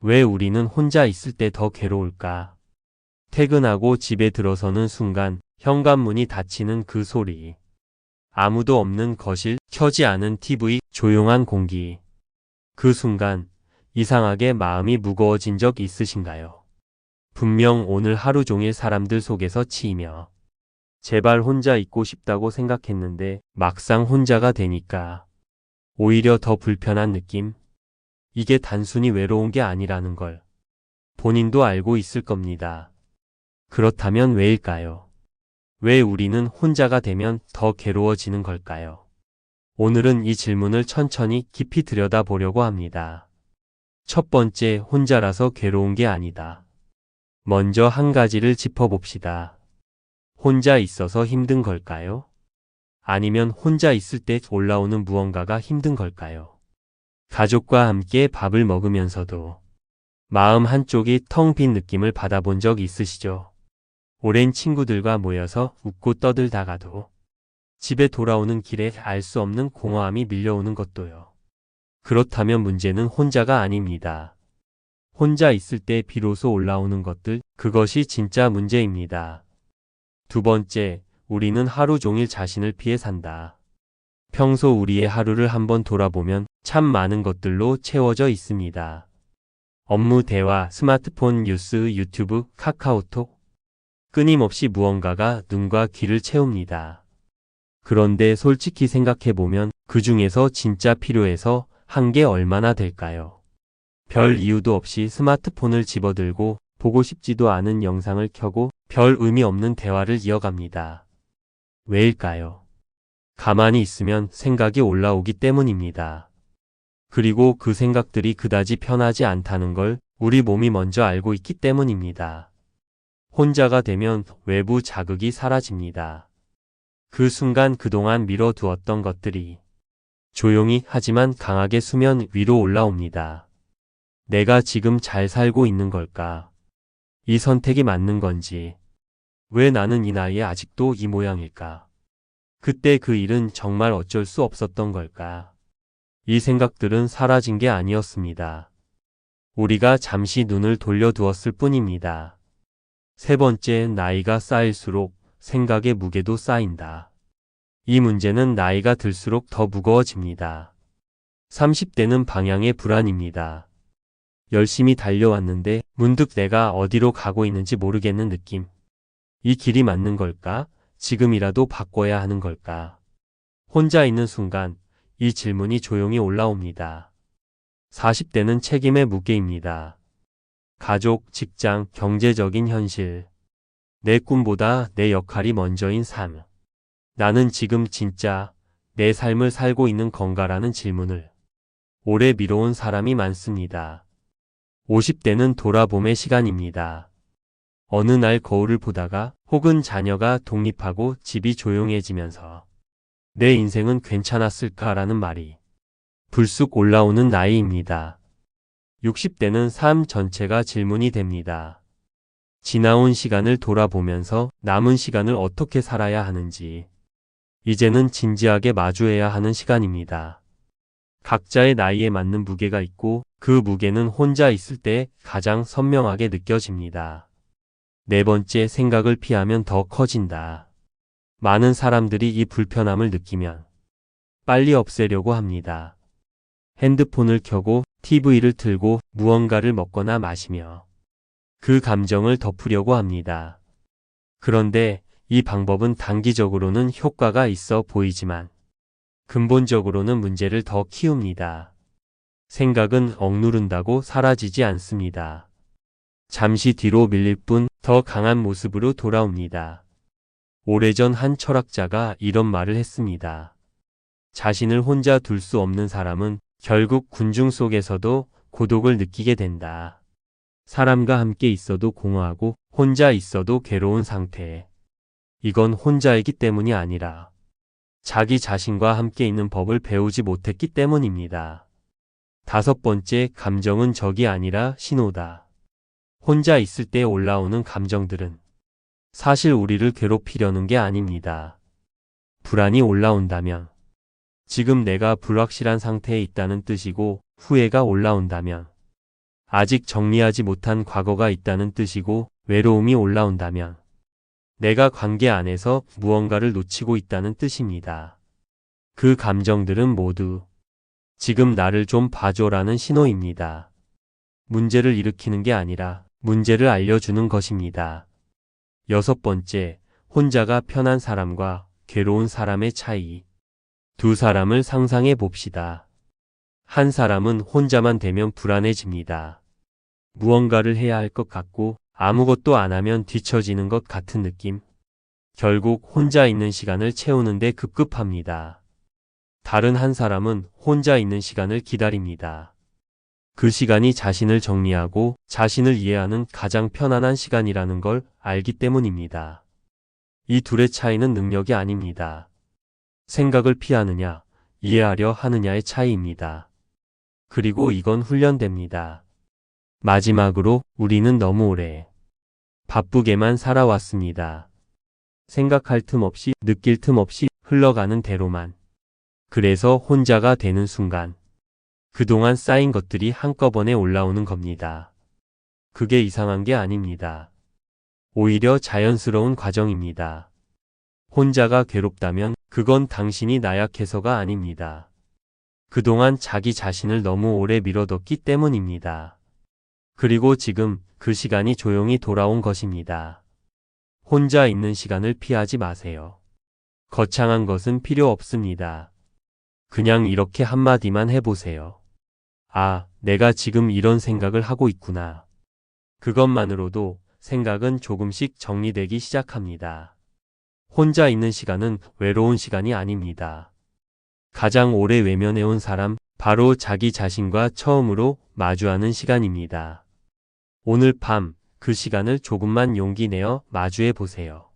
왜 우리는 혼자 있을 때 더 괴로울까? 퇴근하고 집에 들어서는 순간 현관문이 닫히는 그 소리. 아무도 없는 거실, 켜지 않은 TV, 조용한 공기. 그 순간 이상하게 마음이 무거워진 적 있으신가요? 분명 오늘 하루 종일 사람들 속에서 치이며 제발 혼자 있고 싶다고 생각했는데 막상 혼자가 되니까 오히려 더 불편한 느낌? 이게 단순히 외로운 게 아니라는 걸 본인도 알고 있을 겁니다. 그렇다면 왜일까요? 왜 우리는 혼자가 되면 더 괴로워지는 걸까요? 오늘은 이 질문을 천천히 깊이 들여다보려고 합니다. 첫 번째, 혼자라서 괴로운 게 아니다. 먼저 한 가지를 짚어봅시다. 혼자 있어서 힘든 걸까요? 아니면 혼자 있을 때 올라오는 무언가가 힘든 걸까요? 가족과 함께 밥을 먹으면서도 마음 한쪽이 텅 빈 느낌을 받아본 적 있으시죠? 오랜 친구들과 모여서 웃고 떠들다가도 집에 돌아오는 길에 알 수 없는 공허함이 밀려오는 것도요. 그렇다면 문제는 혼자가 아닙니다. 혼자 있을 때 비로소 올라오는 것들, 그것이 진짜 문제입니다. 두 번째, 우리는 하루 종일 자신을 피해 산다. 평소 우리의 하루를 한번 돌아보면 참 많은 것들로 채워져 있습니다. 업무 대화, 스마트폰, 뉴스, 유튜브, 카카오톡. 끊임없이 무언가가 눈과 귀를 채웁니다. 그런데 솔직히 생각해보면 그 중에서 진짜 필요해서 한 게 얼마나 될까요? 별 이유도 없이 스마트폰을 집어들고 보고 싶지도 않은 영상을 켜고 별 의미 없는 대화를 이어갑니다. 왜일까요? 가만히 있으면 생각이 올라오기 때문입니다. 그리고 그 생각들이 그다지 편하지 않다는 걸 우리 몸이 먼저 알고 있기 때문입니다. 혼자가 되면 외부 자극이 사라집니다. 그 순간 그동안 미뤄두었던 것들이 조용히 하지만 강하게 수면 위로 올라옵니다. 내가 지금 잘 살고 있는 걸까? 이 선택이 맞는 건지? 왜 나는 이 나이에 아직도 이 모양일까? 그때 그 일은 정말 어쩔 수 없었던 걸까? 이 생각들은 사라진 게 아니었습니다. 우리가 잠시 눈을 돌려두었을 뿐입니다. 세 번째, 나이가 쌓일수록 생각의 무게도 쌓인다. 이 문제는 나이가 들수록 더 무거워집니다. 30대는 방향의 불안입니다. 열심히 달려왔는데 문득 내가 어디로 가고 있는지 모르겠는 느낌. 이 길이 맞는 걸까? 지금이라도 바꿔야 하는 걸까? 혼자 있는 순간 이 질문이 조용히 올라옵니다. 40대는 책임의 무게입니다. 가족, 직장, 경제적인 현실. 내 꿈보다 내 역할이 먼저인 삶. 나는 지금 진짜 내 삶을 살고 있는 건가라는 질문을 오래 미뤄온 사람이 많습니다. 50대는 돌아봄의 시간입니다. 어느 날 거울을 보다가 혹은 자녀가 독립하고 집이 조용해지면서 내 인생은 괜찮았을까라는 말이 불쑥 올라오는 나이입니다. 60대는 삶 전체가 질문이 됩니다. 지나온 시간을 돌아보면서 남은 시간을 어떻게 살아야 하는지 이제는 진지하게 마주해야 하는 시간입니다. 각자의 나이에 맞는 무게가 있고 그 무게는 혼자 있을 때 가장 선명하게 느껴집니다. 네 번째, 생각을 피하면 더 커진다. 많은 사람들이 이 불편함을 느끼면 빨리 없애려고 합니다. 핸드폰을 켜고 TV를 틀고 무언가를 먹거나 마시며 그 감정을 덮으려고 합니다. 그런데 이 방법은 단기적으로는 효과가 있어 보이지만 근본적으로는 문제를 더 키웁니다. 생각은 억누른다고 사라지지 않습니다. 잠시 뒤로 밀릴 뿐 더 강한 모습으로 돌아옵니다. 오래전 한 철학자가 이런 말을 했습니다. 자신을 혼자 둘 수 없는 사람은 결국 군중 속에서도 고독을 느끼게 된다. 사람과 함께 있어도 공허하고 혼자 있어도 괴로운 상태. 이건 혼자이기 때문이 아니라 자기 자신과 함께 있는 법을 배우지 못했기 때문입니다. 다섯 번째, 감정은 적이 아니라 신호다. 혼자 있을 때 올라오는 감정들은 사실 우리를 괴롭히려는 게 아닙니다. 불안이 올라온다면 지금 내가 불확실한 상태에 있다는 뜻이고 후회가 올라온다면 아직 정리하지 못한 과거가 있다는 뜻이고 외로움이 올라온다면 내가 관계 안에서 무언가를 놓치고 있다는 뜻입니다. 그 감정들은 모두 지금 나를 좀 봐줘라는 신호입니다. 문제를 일으키는 게 아니라 문제를 알려주는 것입니다. 6번째, 혼자가 편한 사람과 괴로운 사람의 차이. 두 사람을 상상해 봅시다. 한 사람은 혼자만 되면 불안해집니다. 무언가를 해야 할 것 같고 아무것도 안 하면 뒤처지는 것 같은 느낌. 결국 혼자 있는 시간을 채우는데 급급합니다. 다른 한 사람은 혼자 있는 시간을 기다립니다. 그 시간이 자신을 정리하고 자신을 이해하는 가장 편안한 시간이라는 걸 알기 때문입니다. 이 둘의 차이는 능력이 아닙니다. 생각을 피하느냐, 이해하려 하느냐의 차이입니다. 그리고 이건 훈련됩니다. 마지막으로 우리는 너무 오래 바쁘게만 살아왔습니다. 생각할 틈 없이, 느낄 틈 없이 흘러가는 대로만. 그래서 혼자가 되는 순간 그동안 쌓인 것들이 한꺼번에 올라오는 겁니다. 그게 이상한 게 아닙니다. 오히려 자연스러운 과정입니다. 혼자가 괴롭다면 그건 당신이 나약해서가 아닙니다. 그동안 자기 자신을 너무 오래 밀어뒀기 때문입니다. 그리고 지금 그 시간이 조용히 돌아온 것입니다. 혼자 있는 시간을 피하지 마세요. 거창한 것은 필요 없습니다. 그냥 이렇게 한마디만 해보세요. 아, 내가 지금 이런 생각을 하고 있구나. 그것만으로도 생각은 조금씩 정리되기 시작합니다. 혼자 있는 시간은 외로운 시간이 아닙니다. 가장 오래 외면해온 사람, 바로 자기 자신과 처음으로 마주하는 시간입니다. 오늘 밤 그 시간을 조금만 용기 내어 마주해 보세요.